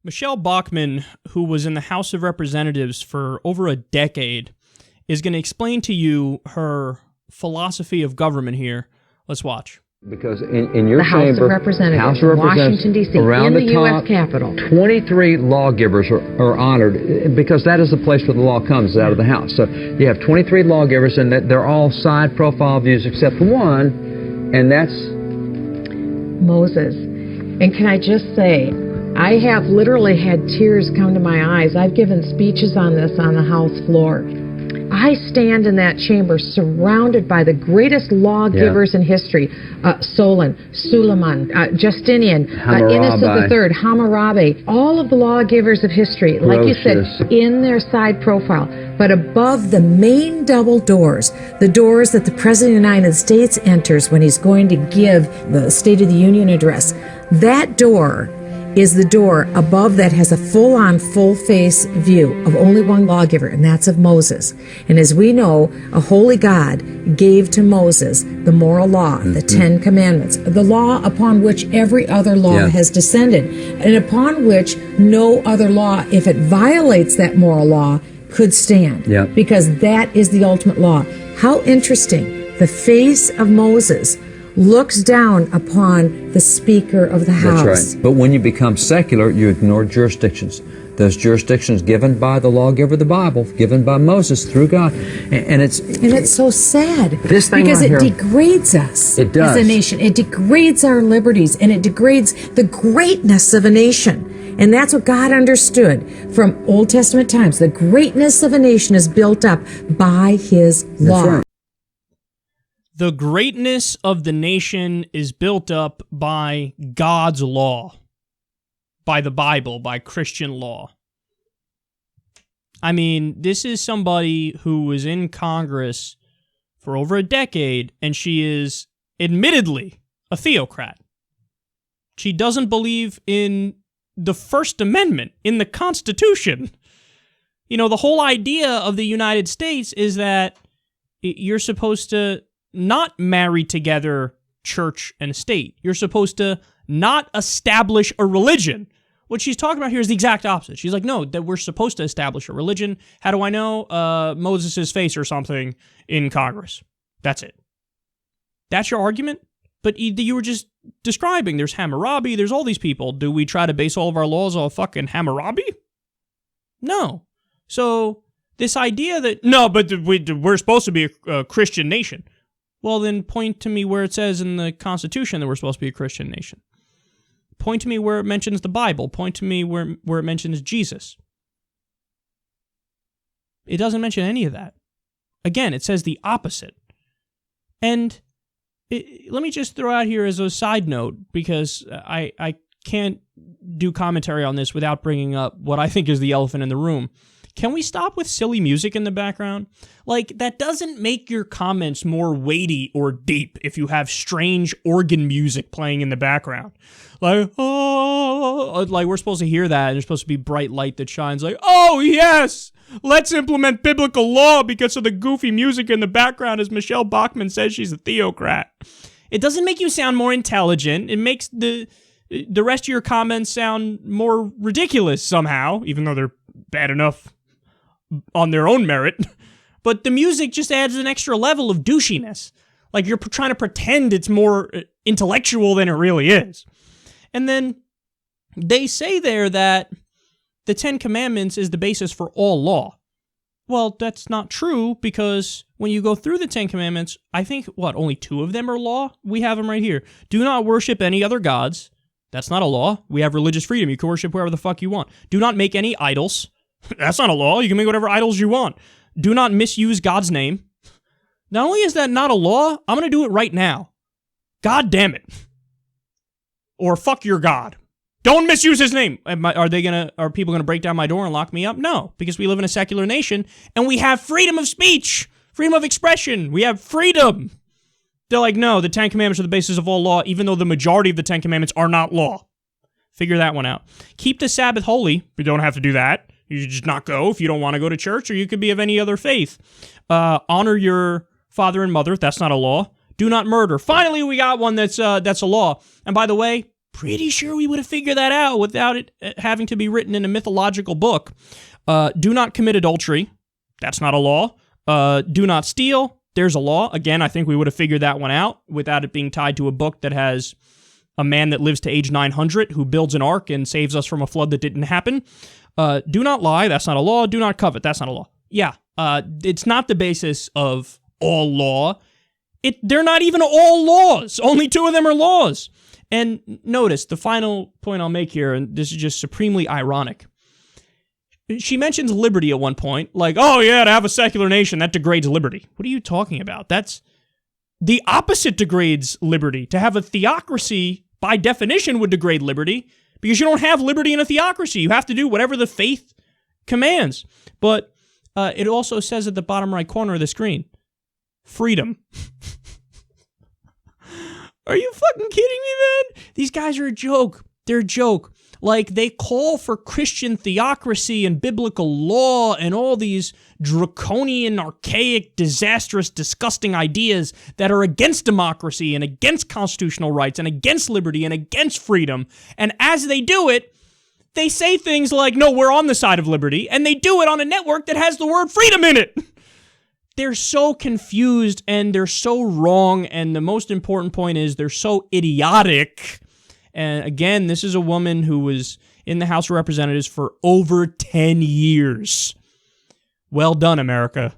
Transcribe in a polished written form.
Michele Bachmann, who was in the House of Representatives for over a decade, is going to explain to you her philosophy of government here. Let's watch. Because in your the House chamber, of Representatives, Washington, D.C., around in the top, U.S. Capitol, 23 lawgivers are honored, because that is the place where the law comes, out of the House. So you have 23 lawgivers, and they're all side profile views except one, and that's Moses. And can I just say, I have literally had tears come to my eyes. I've given speeches on this on the House floor. I stand in that chamber surrounded by the greatest lawgivers in history. Solon, Suleiman, Justinian, Innocent III, Hammurabi, all of the lawgivers of history, like you said, in their side profile. But above the main double doors, the doors that the President of the United States enters when he's going to give the State of the Union address, that door is the door above that has a full-on, full-face view of only one lawgiver, and that's of Moses. And as we know, a holy God gave to Moses the moral law, the Ten Commandments, the law upon which every other law has descended, and upon which no other law, if it violates that moral law, could stand. Because that is the ultimate law. How interesting. The face of Moses looks down upon the Speaker of the House. That's right. But when you become secular, you ignore jurisdictions. Those jurisdictions given by the lawgiver of the Bible, given by Moses through God. And it's so sad. This thing because right it here, degrades us it does. as a nation. It degrades our liberties, and it degrades the greatness of a nation. And that's what God understood from Old Testament times. The greatness of a nation is built up by His law. That's right. The greatness of the nation is built up by God's law, by the Bible, by Christian law. I mean, this is somebody who was in Congress for over a decade, and she is admittedly a theocrat. She doesn't believe in the First Amendment, in the Constitution. You know, the whole idea of the United States is that you're supposed to not marry together church and state. You're supposed to not establish a religion. What she's talking about here is the exact opposite. She's like, no, that we're supposed to establish a religion. How do I know? Moses' face or something in Congress. That's it. That's your argument? But you were just describing, there's Hammurabi, there's all these people. Do we try to base all of our laws on fucking Hammurabi? No. So this idea that, no, but we're supposed to be a Christian nation. Well, then point to me where it says in the Constitution that we're supposed to be a Christian nation. Point to me where it mentions the Bible. Point to me where it mentions Jesus. It doesn't mention any of that. Again, it says the opposite. And let me just throw out here as a side note, because I can't do commentary on this without bringing up what I think is the elephant in the room. Can we stop with silly music in the background? Like, that doesn't make your comments more weighty or deep if you have strange organ music playing in the background. Like, oh, like we're supposed to hear that, and there's supposed to be bright light that shines like, oh, yes, let's implement biblical law because of the goofy music in the background, as Michele Bachmann says she's a theocrat. It doesn't make you sound more intelligent. It makes the rest of your comments sound more ridiculous somehow, even though they're bad enough on their own merit, but the music just adds an extra level of douchiness. Like you're trying to pretend it's more intellectual than it really is. And then they say there that the Ten Commandments is the basis for all law. Well, that's not true, because when you go through the Ten Commandments, I think, only 2 of them are law? We have them right here. Do not worship any other gods. That's not a law. We have religious freedom. You can worship whoever the fuck you want. Do not make any idols. That's not a law. You can make whatever idols you want. Do not misuse God's name. Not only is that not a law, I'm going to do it right now. God damn it. Or fuck your God. Don't misuse his name. Are people going to break down my door and lock me up? No, because we live in a secular nation and we have freedom of speech, freedom of expression. We have freedom. They're like, no, the Ten Commandments are the basis of all law, even though the majority of the Ten Commandments are not law. Figure that one out. Keep the Sabbath holy. You don't have to do that. You should just not go if you don't want to go to church, or you could be of any other faith. Honor your father and mother. That's not a law. Do not murder. Finally, we got one that's a law. And by the way, Pretty sure we would have figured that out without it having to be written in a mythological book. Do not commit adultery. That's not a law. Do not steal. There's a law. Again, I think we would have figured that one out without it being tied to a book that has a man that lives to age 900 who builds an ark and saves us from a flood that didn't happen. Do not lie. That's not a law. Do not covet. That's not a law. Yeah, it's not the basis of all law. They're not even all laws. Only 2 of them are laws. And notice, the final point I'll make here, and this is just supremely ironic. She mentions liberty at one point, like, oh yeah, to have a secular nation, that degrades liberty. What are you talking about? That's the opposite degrades liberty. To have a theocracy, by definition, would degrade liberty, because you don't have liberty in a theocracy. You have to do whatever the faith commands. But it also says at the bottom right corner of the screen, freedom. Are you fucking kidding me, man? These guys are a joke. They're a joke. Like, they call for Christian theocracy and biblical law and all these draconian, archaic, disastrous, disgusting ideas that are against democracy and against constitutional rights and against liberty and against freedom. And as they do it, they say things like, no, we're on the side of liberty, and they do it on a network that has the word freedom in it. They're so confused and they're so wrong, and the most important point is they're so idiotic. And again, this is a woman who was in the House of Representatives for over 10 years. Well done, America.